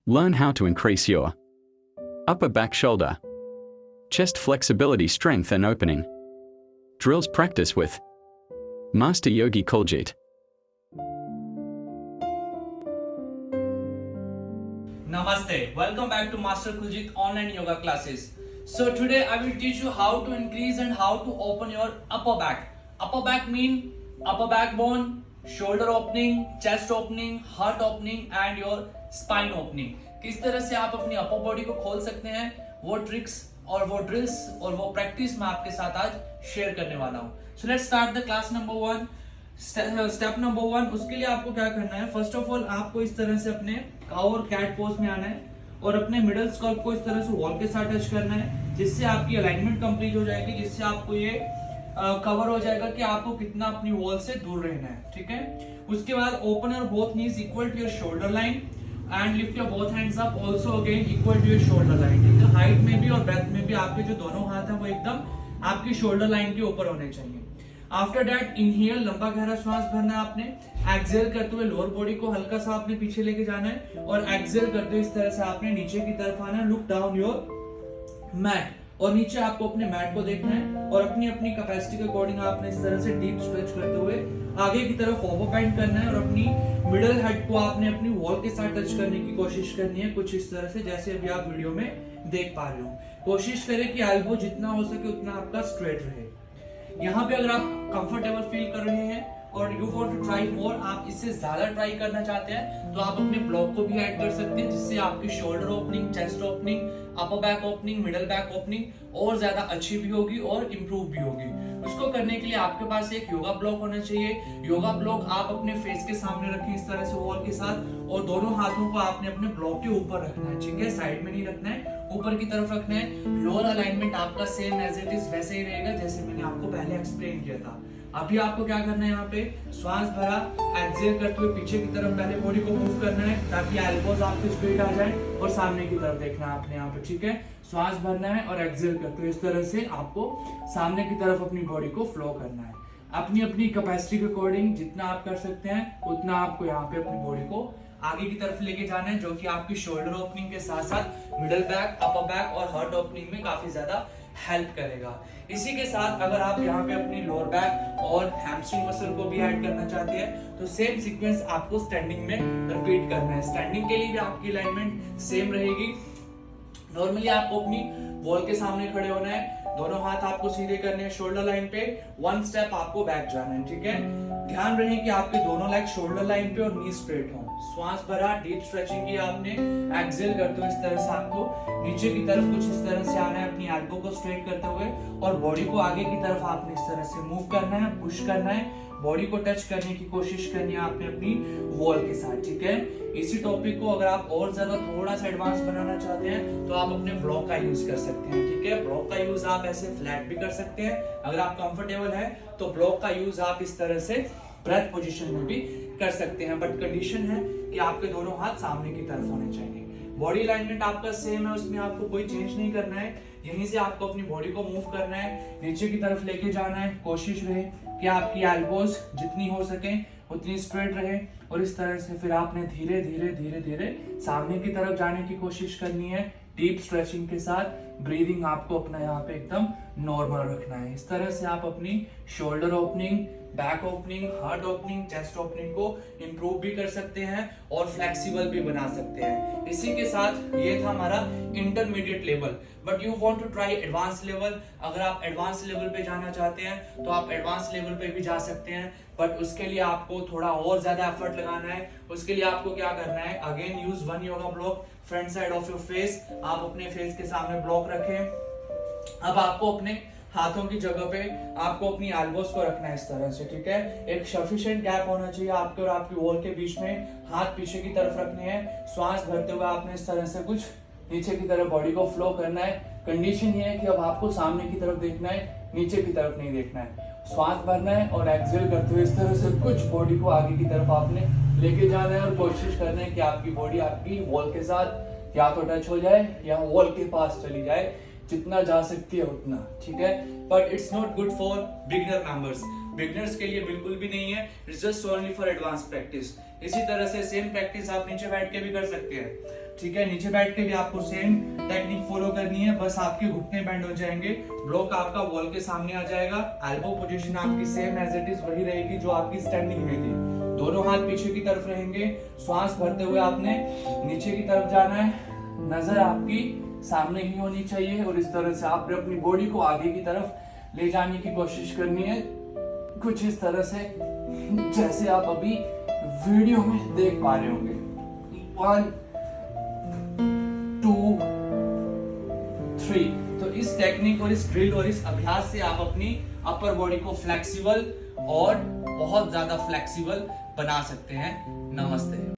Learn how to increase your upper back, shoulder, chest flexibility, strength and opening. Drills practice with Master Yogi Kuljit. Namaste. Welcome back to Master Kuljit online yoga classes. So today I will teach you how to increase and how to open your upper back. Upper back mean upper backbone, shoulder opening, chest opening, heart opening and your spine opening. किस तरह से आप अपनी upper body को खोल सकते हैं, वो ट्रिक्स और वो ड्रिल्स और वो प्रैक्टिस मैं आपके साथ आज शेयर करने वाला हूँ. So let's start the class number 1. Step number 1, उसके लिए आपको क्या करना है, फर्स्ट ऑफ ऑल आपको इस तरह से अपने काउ और कैट पोज में आना है और अपने मिडल स्कल्प को इस तरह से वॉल के साथ टच करना है, जिससे आपकी अलाइनमेंट कंप्लीट हो जाएगी, जिससे आपको ये कवर हो जाएगा कि आपको कितना अपनी वॉल से दूर रहना है. ठीक है. उसके बाद open your both knees equal to your shoulder line and lift your both hands up also again equal to your shoulder line. ठीक है. हाइट में भी और ब्रेथ में भी आपके जो दोनों हाथ हैं वो एकदम आपकी शोल्डर लाइन के ऊपर होने चाहिए. आफ्टर दैट इनहेल, लंबा गहरा श्वास भरना है आपने. एक्सहेल करते हुए लोअर बॉडी को हल्का सा आपने पीछे लेके जाना है और एक्सहेल करते हुए इस तरह से आपने नीचे की तरफ आना है. लुक डाउन योर मैट और नीचे आपको अपने मैट को देखना है और अपनी अपनी कैपेसिटी के अकॉर्डिंग आपने इस तरह से डीप स्ट्रेच करते हुए आगे की तरफ ओवर बेंड करना है और अपनी मिडल हेड को आपने अपनी वॉल के साथ टच करने की कोशिश करनी है, कुछ इस तरह से जैसे अभी आप वीडियो में देख पा रहे हो. कोशिश करें कि एल्बो जितना हो सके उतना आपका स्ट्रेट रहे. यहाँ पे अगर आप कंफर्टेबल फील कर रहे हैं और you want to try more, आप इससे ज्यादा ट्राई करना चाहते हैं तो आप अपने ब्लॉक को भी ऐड कर सकते हैं, जिससे आपकी shoulder opening, chest opening, upper back opening, middle back opening और ज्यादा अच्छी भी होगी और इम्प्रूव भी होगी. उसको करने के लिए आपके पास एक योगा ब्लॉक होना चाहिए. योगा ब्लॉक आप अपने फेस के सामने रखें इस तरह से वॉल के साथ और दोनों हाथों को आपने अपने ब्लॉक के ऊपर रखना है. ठीक है. साइड में नहीं रखना है, ऊपर की तरफ रखना है. लोअर अलाइनमेंट आपका सेम एज इट इज वैसे ही रहेगा जैसे मैंने आपको पहले एक्सप्लेन किया था. अभी आपको क्या करना है, यहाँ पे श्वास भरा एक्सहेल करते हुए पीछे की तरफ पहले बॉडी को मूव करना है ताकि एल्बोज आपके स्ट्रेट आ जाए और सामने की तरफ देखना है आपने यहाँ पे. ठीक है. श्वास भरना है और एक्सहेल करते हुए इस तरह से आपको सामने की तरफ अपनी बॉडी को फ्लो करना है. अपनी अपनी कैपेसिटी के अकॉर्डिंग जितना आप कर सकते हैं उतना आपको यहाँ पे अपनी बॉडी को आगे की तरफ लेके जाना है, जो कि आपकी शोल्डर ओपनिंग के साथ साथ मिडल बैक, अपर बैक और हार्ट ओपनिंग में काफी ज्यादा हेल्प करेगा. इसी के साथ अगर आप यहाँ पे अपनी लोअर बैक और हैमस्ट्रिंग मसल को भी ऐड करना चाहते हैं तो सेम सीक्वेंस आपको स्टैंडिंग में रिपीट करना है. स्टैंडिंग के लिए भी आपकी अलाइनमेंट सेम रहेगी. नॉर्मली आपको अपनी वॉल के सामने खड़े होना है, दोनों हाथ आपको सीधे करने हैं शोल्डर लाइन पे, 1 स्टेप आपको बैक जाना है. ठीक है. ध्यान रहे कि आपके दोनों लेग शोल्डर लाइन पे और नी स्ट्रेट हो. श्वास भरा, डीप स्ट्रेचिंग की आपने. एक्सहेल करते हुए इस तरह से आपको नीचे की तरफ कुछ इस तरह से आना है, अपनी एल्बो को स्ट्रेट करते हुए और बॉडी को आगे की तरफ आपने इस तरह से मूव करना है, पुश करना है, बॉडी को टच करने की कोशिश करनी है आपने अपनी वॉल के साथ. ठीक है. इसी टॉपिक को अगर आप और ज्यादा थोड़ा सा एडवांस बनाना चाहते हैं तो आप अपने ब्लॉक का यूज कर सकते हैं. ठीक है. ब्लॉक का यूज आप ऐसे फ्लैट भी कर सकते हैं, अगर आप कंफर्टेबल है तो ब्लॉक का यूज आप इस तरह से ब्रेथ पोजीशन में भी कर सकते हैं. बट कंडीशन है कि आपके दोनों हाथ सामने की तरफ होने चाहिए. बॉडी अलाइनमेंट आपका सेम है, उसमें आपको कोई चेंज नहीं करना है. यहीं से आपको अपनी बॉडी को मूव करना है, नीचे की तरफ लेके जाना है. कोशिश रहे कि आपकी एल्बोज जितनी हो सके उतनी स्ट्रेट रहे और इस तरह से फिर आपने धीरे धीरे धीरे धीरे सामने की तरफ जाने की कोशिश करनी है. डीप स्ट्रेचिंग के साथ ब्रीदिंग आपको अपना यहाँ पे एकदम नॉर्मल रखना है. इस तरह से आप अपनी shoulder opening, back opening, heart opening, chest opening को इंप्रूव भी कर सकते हैं और फ्लेक्सिबल भी बना सकते हैं. इसी के साथ ये था हमारा intermediate level. But you want to try advance level. अगर आप एडवांस लेवल पे जाना चाहते हैं तो आप एडवांस लेवल पे भी जा सकते हैं, बट उसके लिए आपको थोड़ा और ज्यादा एफर्ट लगाना है. उसके लिए आपको क्या करना है, again use 1 yoga block, front side of your face. आप अपने फेस के सामने ब्लॉक रखें. अब आपको अपने हाथों की जगह पे आपको अपनी एल्बोज को रखना है इस तरह से. ठीक है. एक सफिशिएंट गैप होना चाहिए आपके और आपकी वॉल के बीच में. हाथ पीछे की तरफ रखने हैं. श्वास भरते हुए आपने इस तरह से कुछ नीचे की तरफ बॉडी को फ्लो करना है. कंडीशन ये है कि अब आपको सामने की तरफ देखना है, नीचे की तरफ नहीं देखना है. श्वास भरना है और एक्सहेल करते हुए इस तरह से कुछ बॉडी को आगे की तरफ आपने लेके जाना है और कोशिश करना है कि आपकी बॉडी आपकी वॉल के साथ या तो टच हो जाए या वॉल के पास चली जाए. जितना जा सकती है उतना. ठीक है. But it's not good for beginner members. Beginners के लिए बिल्कुल भी नहीं है. It's just only for advance practice. इसी तरह से सेम प्रैक्टिस आप नीचे बैठ के भी कर सकते हैं. ठीक है, नीचे बैठ के भी आपको सेम टेक्निक फॉलो करनी है, बस आपके घुटने बेंड हो जाएंगे, ब्लॉक आपका वॉल के सामने आ जाएगा, एल्बो पोजीशन आपकी सेम एज इट इज वही रहेगी जो आपकी स्टैंडिंग में थी, दोनों हाथ पीछे की तरफ रहेंगे, श्वास भरते हुए आपने नीचे की तरफ जाना है, नजर आपकी सामने ही होनी चाहिए और इस तरह से आपने अपनी बॉडी को आगे की तरफ ले जाने की कोशिश करनी है, कुछ इस तरह से जैसे आप अभी वीडियो में देख पा रहे होंगे। 1 2 3। तो इस टेक्निक और इस ड्रिल और इस अभ्यास से आप अपनी अपर बॉडी को फ्लेक्सिबल और बहुत ज्यादा फ्लेक्सिबल बना सकते हैं। नमस्ते।